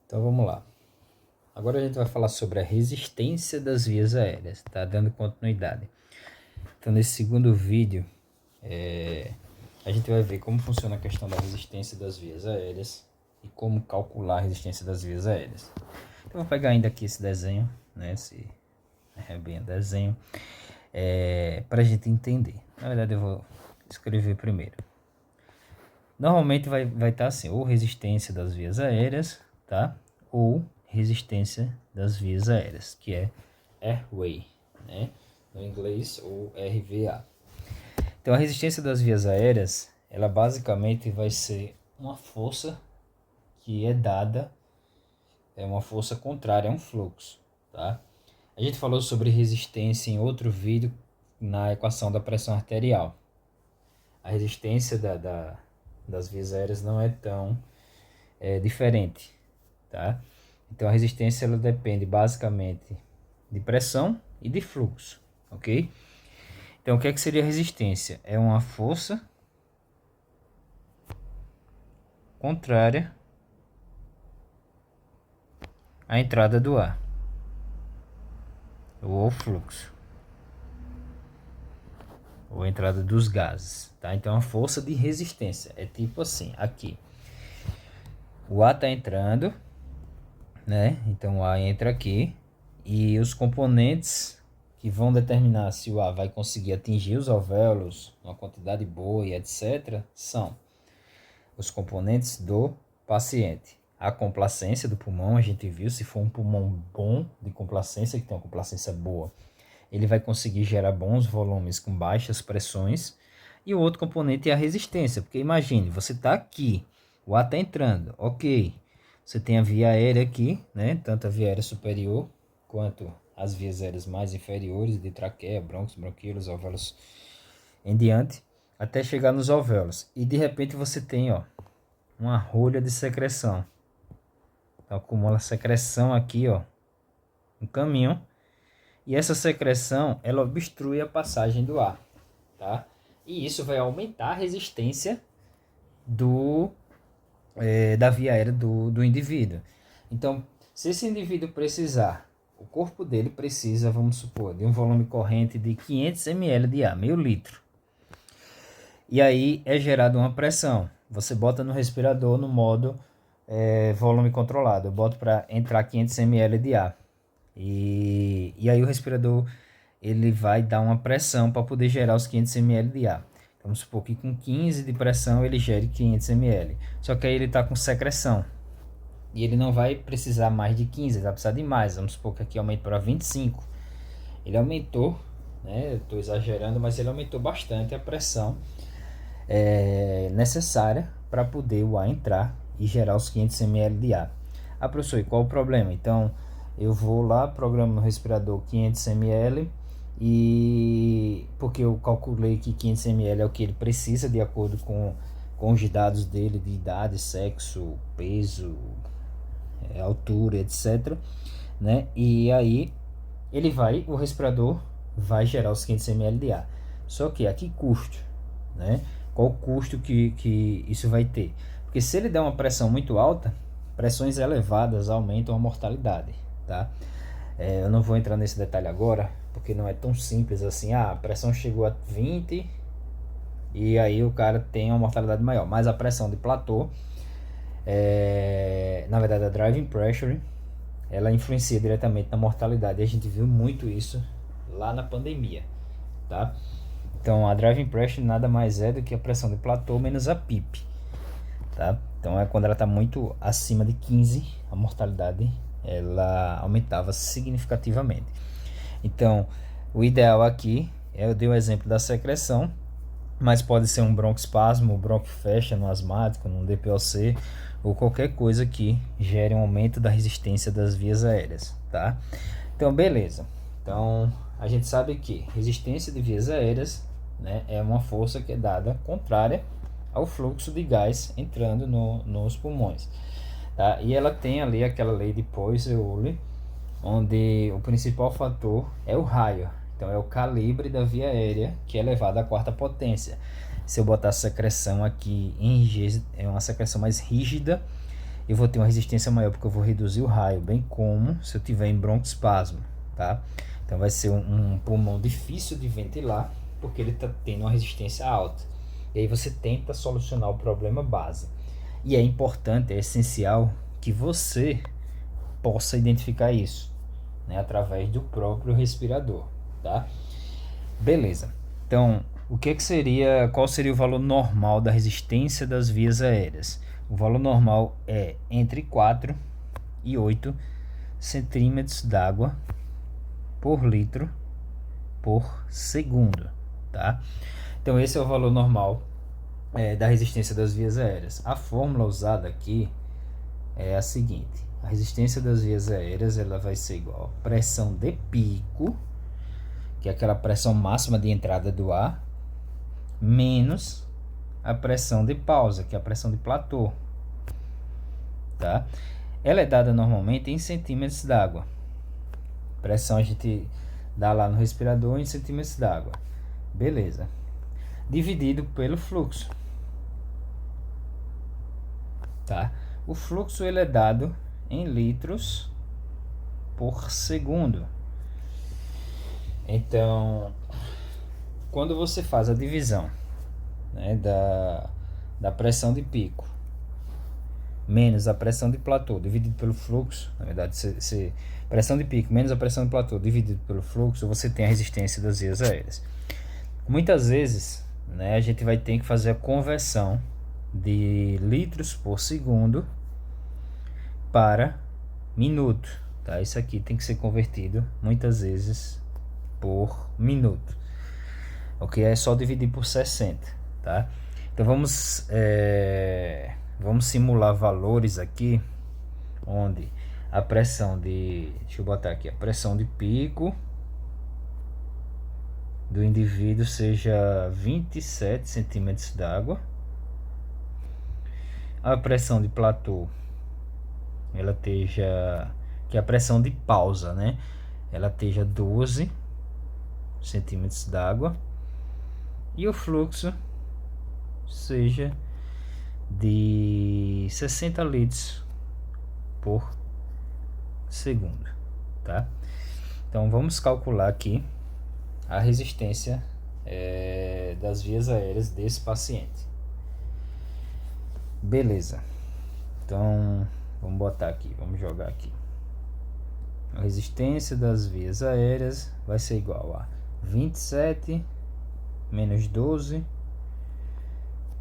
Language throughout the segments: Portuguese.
Então vamos lá. Agora a gente vai falar sobre a resistência das vias aéreas, tá? Dando continuidade. Então nesse segundo vídeo, a gente vai ver como funciona a questão da resistência das vias aéreas e como calcular a resistência das vias aéreas. Então eu vou pegar ainda aqui esse desenho, né? Esse bem desenho, para a gente entender. Na verdade eu vou escrever primeiro. Normalmente vai estar assim, ou resistência das vias aéreas, tá? Ou resistência das vias aéreas, que é airway, né? No inglês, ou RVA. Então a resistência das vias aéreas, ela basicamente vai ser uma força que é dada, é uma força contrária a um fluxo, tá? A gente falou sobre resistência em outro vídeo na equação da pressão arterial. A resistência das vias aéreas não é tão diferente, tá? Então a resistência ela depende basicamente de pressão e de fluxo, ok? Então o que seria resistência? É uma força contrária à entrada do ar ou ao fluxo ou a entrada dos gases, tá? Então a força de resistência é tipo assim, aqui o ar está entrando, né? Então o ar entra aqui e os componentes que vão determinar se o ar vai conseguir atingir os alvéolos, uma quantidade boa e etc., são os componentes do paciente. A complacência do pulmão, a gente viu, se for um pulmão bom de complacência, que tem uma complacência boa, ele vai conseguir gerar bons volumes com baixas pressões. E o outro componente é a resistência, porque imagine, você está aqui, o ar está entrando, ok. Você tem a via aérea aqui, né? Tanto a via aérea superior quanto as vias aéreas mais inferiores, de traqueia, brônquios, bronquíolos, alvéolos em diante, até chegar nos alvéolos. E de repente você tem, ó, uma rolha de secreção. Então acumula secreção aqui, ó, no caminho. E essa secreção, ela obstrui a passagem do ar, tá? E isso vai aumentar a resistência da via aérea do indivíduo. Então, se esse indivíduo precisar, o corpo dele precisa, vamos supor, de um volume corrente de 500 ml de ar, meio litro. E aí é gerada uma pressão. Você bota no respirador no modo volume controlado. Eu boto para entrar 500 ml de ar. E aí o respirador ele vai dar uma pressão para poder gerar os 500 ml de ar. Vamos supor que com 15 de pressão ele gere 500 ml. Só que aí ele está com secreção. E ele não vai precisar mais de 15, ele vai precisar de mais. Vamos supor que aqui aumente para 25. Ele aumentou, né? Eu estou exagerando, mas ele aumentou bastante a pressão necessária para poder o ar entrar e gerar os 500 ml de ar. Ah, professor, e qual o problema? Então, eu vou lá, programo no respirador 500 ml e porque eu calculei que 500 ml é o que ele precisa de acordo com os dados dele de idade, sexo, peso, altura, etc, né? E aí o respirador vai gerar os 500 ml de ar. Só que a que custo, né? Qual o custo que isso vai ter? Porque se ele der uma pressão muito alta, pressões elevadas aumentam a mortalidade, tá? Eu não vou entrar nesse detalhe agora, porque não é tão simples assim. A pressão chegou a 20 e aí o cara tem uma mortalidade maior. Mas a pressão de platô, na verdade a driving pressure, ela influencia diretamente na mortalidade. E a gente viu muito isso lá na pandemia, tá? Então a driving pressure nada mais é do que a pressão de platô menos a PIP, tá? Então é quando ela está muito acima de 15, a mortalidade ela aumentava significativamente. Então o ideal aqui, eu dei o exemplo da secreção, mas pode ser um broncoespasmo, bronquifecha no asmático, no DPOC, ou qualquer coisa que gere um aumento da resistência das vias aéreas, tá? Então, beleza. Então, a gente sabe que resistência de vias aéreas, né, é uma força que é dada contrária ao fluxo de gás entrando nos pulmões, tá? E ela tem ali aquela lei de Poiseuille, onde o principal fator é o raio. Então é o calibre da via aérea que é elevado à quarta potência. Se eu botar a secreção aqui em G, é uma secreção mais rígida, eu vou ter uma resistência maior porque eu vou reduzir o raio, bem como se eu tiver em broncoespasmo, tá? Então vai ser um pulmão difícil de ventilar, porque ele está tendo uma resistência alta. E aí você tenta solucionar o problema base. E é importante, é essencial que você possa identificar isso, né, através do próprio respirador, tá? Beleza. Então, qual seria o valor normal da resistência das vias aéreas? O valor normal é entre 4 e 8 centímetros d'água por litro por segundo, tá? Então esse é o valor normal da resistência das vias aéreas. A fórmula usada aqui é a seguinte: a resistência das vias aéreas ela vai ser igual a pressão de pico, que é aquela pressão máxima de entrada do ar, menos a pressão de pausa, que é a pressão de platô, tá? Ela é dada normalmente em centímetros d'água. Pressão a gente dá lá no respirador em centímetros d'água. Beleza. Dividido pelo fluxo, tá? O fluxo ele é dado em litros por segundo. Então, quando você faz a divisão, né, da pressão de pico menos a pressão de platô dividido pelo fluxo, na verdade, pressão de pico menos a pressão de platô dividido pelo fluxo, você tem a resistência das vias aéreas. Muitas vezes, né, a gente vai ter que fazer a conversão de litros por segundo para minuto, tá? Isso aqui tem que ser convertido muitas vezes por minuto, ok? É só dividir por 60, tá? Então vamos simular valores aqui, onde a pressão deixa eu botar aqui, a pressão de pico do indivíduo seja 27 centímetros d'água, a pressão de platô ela esteja, que é a pressão de pausa, né? Ela esteja 12 centímetros d'água e o fluxo seja de 60 litros por segundo, tá? Então vamos calcular aqui a resistência das vias aéreas desse paciente. Beleza. Então vamos botar aqui, vamos jogar aqui. A resistência das vias aéreas vai ser igual a 27 menos 12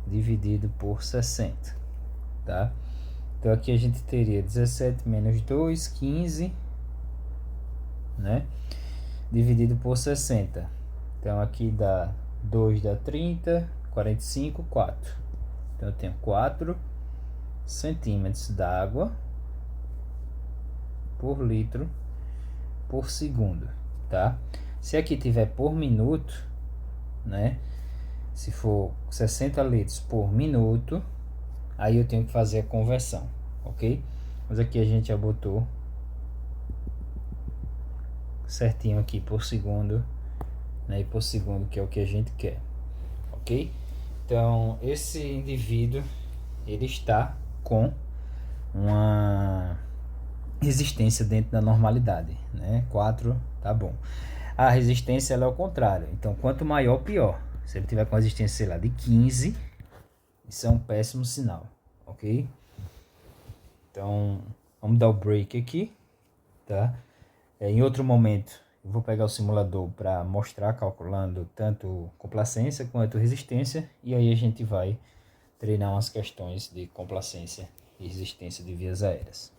dividido por 60, tá? Então aqui a gente teria 17 menos 2, 15, né? Dividido por 60. Então aqui dá 2 dá 30, 45, 4. Então eu tenho 4 centímetros d'água por litro por segundo, tá? Se aqui tiver por minuto, né? Se for 60 litros por minuto, aí eu tenho que fazer a conversão, ok? Mas aqui a gente já botou certinho aqui por segundo, né? E por segundo, que é o que a gente quer, ok? Então esse indivíduo ele está com uma resistência dentro da normalidade, né? 4 tá bom. A resistência ela é o contrário, então quanto maior pior. Se ele tiver com resistência, sei lá, de 15, isso é um péssimo sinal, ok? Então vamos dar o break aqui, tá? Em outro momento eu vou pegar o simulador para mostrar calculando tanto complacência quanto resistência, e aí a gente vai treinar umas questões de complacência e resistência de vias aéreas.